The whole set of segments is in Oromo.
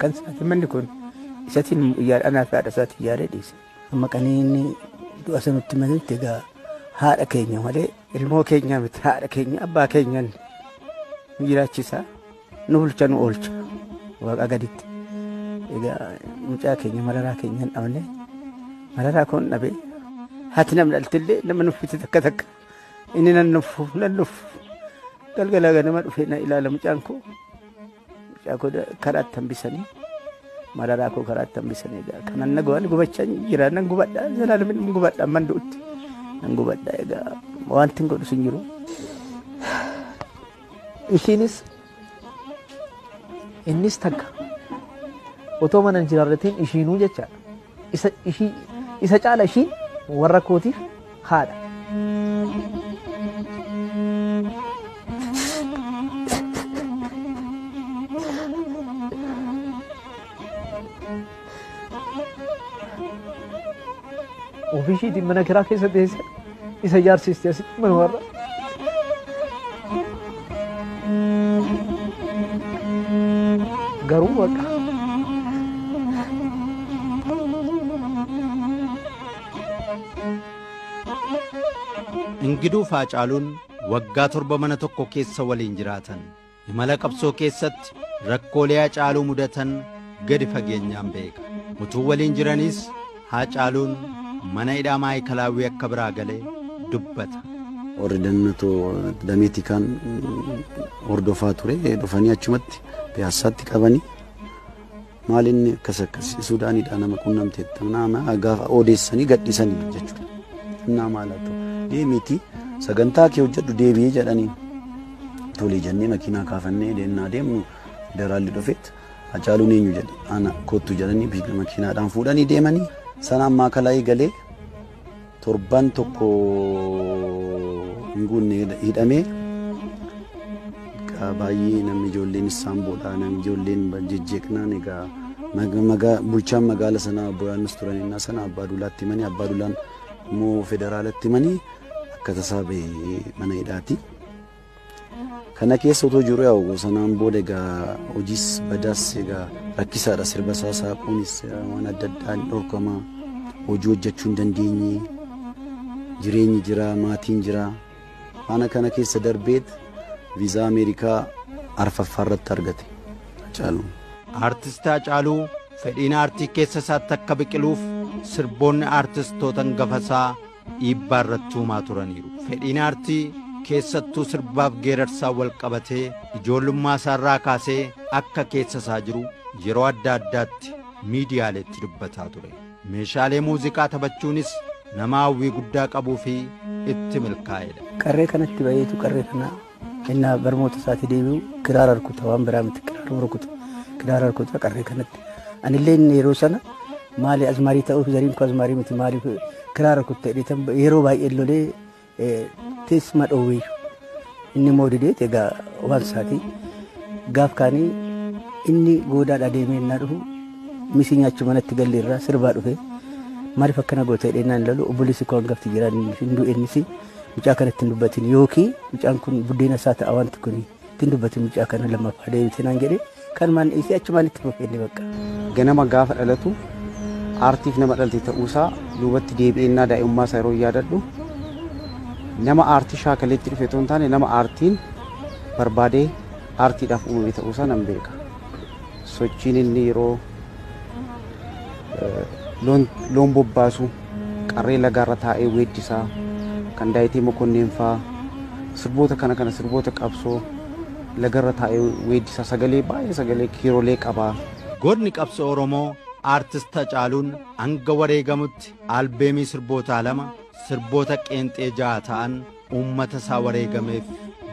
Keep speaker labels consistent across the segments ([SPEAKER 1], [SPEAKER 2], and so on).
[SPEAKER 1] kan isaati manni kun isatiin anaaf haadha isaati yaada dhiise. Amma qaniinni du'a sanutti malutti egaa haadha keenya malee ilmoo keenya miti haadha keenya abbaa keenyan nu jiraachisa nu bulcha nu oolcha waaqa gaditti. Egaa mucaa keenya mararaa keenyan dhabne mararaa kun dhabe haati namni dhaltillee nama nuffite takka inni nan nuffu galgala ganama dhufee na ilaala mucaan koo karaatti hambisanii mararaa koo karaatti hambisanii egaa kanan nagaan gubachaa jira nan gubadha zalaalmin gubadha man du'utti nan gubadha egaa wanti godhu sin jiru.
[SPEAKER 2] Ishiinis innis takka otoo mana hin jiraarratiin ishiinuu jechaadha. Isa caala ishiin warra kootiif haadha. Ofiishiitiin mana kiraa keessa teesse isa ijaarsiiste asitti mana warra. Garuu baqa.
[SPEAKER 3] Ingiduu Hacaaluun waggaa 7 mana tokko keessa waliin jiraatan. Imala qabsoo keessatti rakkoolee Hacaaluu mudatan gadi fageenyaan beeka. Utuu waliin jiraniis Hacaaluun mana hidhaa maayikalaawwii akka biraa galee dubbata.
[SPEAKER 4] Warri dannatoo dameetii kan hordofaa ture dhufanii achumatti piyaassaatti qabanii maalinni akkas Suudaaniidhaa nama qunnamteetta nama gaafa odeessanii gadhiisanii jechuudha. Innaa maalaatu deemiitii sagantaa kee hojjedhu deebi'ee jedhanii tolee jennee makiinaa kaafannee deemnaa deemnu federaalli dhufeet Hacaaluun eenyu jedhe ana kottu jedhanii makiinaadhaan fuudhanii deemanii sanaan maakalaa'ii galee torban tokko hinguunne hidhamee baay'ee namni ijoolleen isaan boodhaa namni ijoolleen jejjeeqnaan egaa bulchaan magaala sanaa Obbo Yohaannis turaninnaa sana Abbaa Duulaatti himanii Abbaa Duulaan immoo federaalatti himanii akka tasaa ba'ee mana hidhaati. Kana keessa otoo jiru yaa'u sanaan booda egaa hojiis badaas egaa rakkisaadha sirba isaa saaquunis waan adda addaan dhorkamaa hojii hojjechuu hin dandeenye jireenyi jira maatiin jira waan kana keessa darbeet viizaa Ameerikaa arfaffaa irratti argate Hacaaluun.
[SPEAKER 3] Artistii Hacaaluu fedhiin aartii keessa isaatti akka biqiluuf sirboonni aartistoota hangafasaa dhiibbaa irratti uumaa turaniiru. Fedhiin aartii keessattuu sirbaaf geerarsaa wal qabatee ijoollummaa isaarraa kaasee akka keessa isaa jiru yeroo adda addaatti miidiyaaleetti dubbataa ture. Meeshaalee muuziqaa taphachuunis nama hawwii guddaa qabuu fi itti milkaa'edha.
[SPEAKER 1] Qarree kanatti baay'eetu qarree kana innaa barmoota isaatti deebi'u kiraara rukuta waan biraa miti kiraara rukuta qarree kanatti anillee yeroo sana maali azmaarii ta'uuf zariin koo azmaarii miti maaliif kiraara rukuta yeroo baay'ee lolee teessuma dhoowwee inni immoo didee egaa waan isaati gaaf kaanii inni goodaadhaa deemee innaa dhufu misii nyaachuu manatti gallee irraa sirbaa dhufe maaliif akkana goota hidheenaan lalu obboleessi koo hangafti jiraan hin du'eennis mucaa kana ittiin dubbatin yookiin mucaan kun buddeena isaa ta'a wanti kun ittiin dubbatin mucaa kana lammaffaa deebitee naan jedhee kan maan dhiisee achumaan itti fufeenni bakka.
[SPEAKER 5] Ganama gaafa dhalatu aartiif nama dhalte ta'uusaa duubatti deebi'eennaa daa'imummaa isaa yeroo yaadadhu nama aartii shaakaleetti dhufe otoo hin taane nama aartiin barbaadee aartiidhaaf uumame ta'uusaa nan beeka. Sochiin inni yeroo loon bobbaasu qarree lagaarra taa'ee weeddisaa kan daayitee mokonneen faa sirboota kana sirboota qabsoo lagarra taa'ee weeddisaa sagalee baay'ee sagalee kiirolee qabaa.
[SPEAKER 3] Godni qabsoo Oromoo aartist Hacaaluun hanga wareegamutti albeemii sirbootaa 2 sirboota qeenxee 6 ta'an uummata isaa wareegameef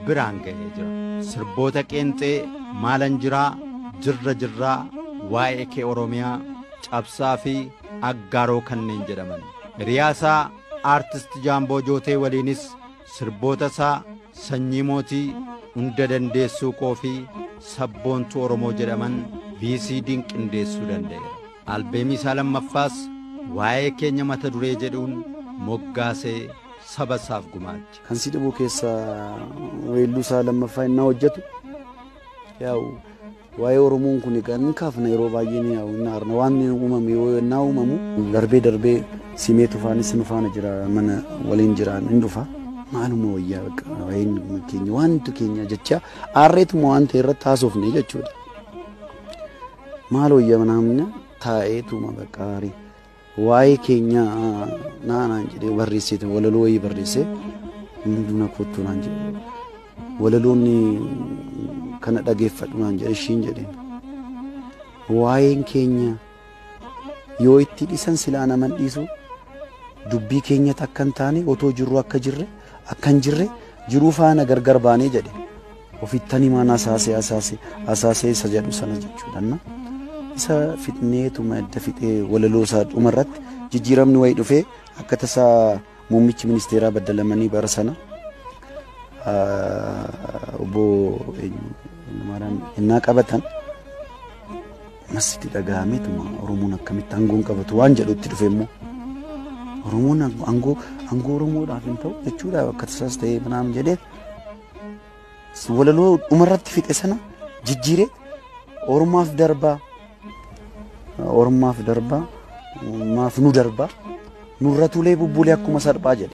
[SPEAKER 3] biraan ga'ee jira. Sirboota qeenxee maalan jiraa jirraa waa'ee kee Oromiyaa cabsaa fi aggaaroo kanneen jedhaman. Hiriyaasaa aartist Jaamboo Jootee waliinis sirboota isaa sanyii mootii hunda dandeessuu koo fi sabboontuu Oromoo jedhaman VCD'n qindeessuu danda'eera. Albeemii isaa lammaffaas waa'ee keenya mata duree jedhuun moggaasee saba isaaf gumaache.
[SPEAKER 4] Kan sidibuu keessa weelluu isaa lammaffaa innaa hojjetu yaa'u waa'ee Oromoon kun kan kaafna yeroo baay'ee ni yaa'u waan uumame yoo naa uumamu darbee simee tufaanis nu faana jira mana waliin jiraan hin dhufa maaluma wayyaa bakka waa'een keenya wanti keenya jecha aarreetuma waan ta'e irratti haasofne jechuudha. Maal wayyaa namni taa'eetuma bakka gaarii waa'ee keenya naanaan jedhee barreessite walaloo wayii barreessee hunduna kottu naan jedhe walaloonni kana dhagefadhu naan jedhe ishiin jedheen waa'een keenya yoo itti dhiisan silaa naman dhiisu dubbii keenya takkan taane otoo jirru akka jirre jiruu faana gargar baanee jedhe ofittani maan asaasee isa jedhu sana jechuudha. Isa fitneetuma adda fixee walaloo isaa dhumarratti jijjiiramni wayii dhufee akka tasaa muummichi ministeeraa baddalamanii bara sana obbo innaa qabatan masitti dhaga'ameetuma Oromoon akkamitti aangoon qabatu waan jedhutti dhufe immoo Oromoon aangoo Oromoodhaaf hin ta'u jechuudha akka tasaas ta'ee manaam jedhee walaloo dhumarratti fixe sana jijjiiree Ormaaf darbaa maaf nu darbaa nurra tulee bubbulee akkuma salphaa jedhe.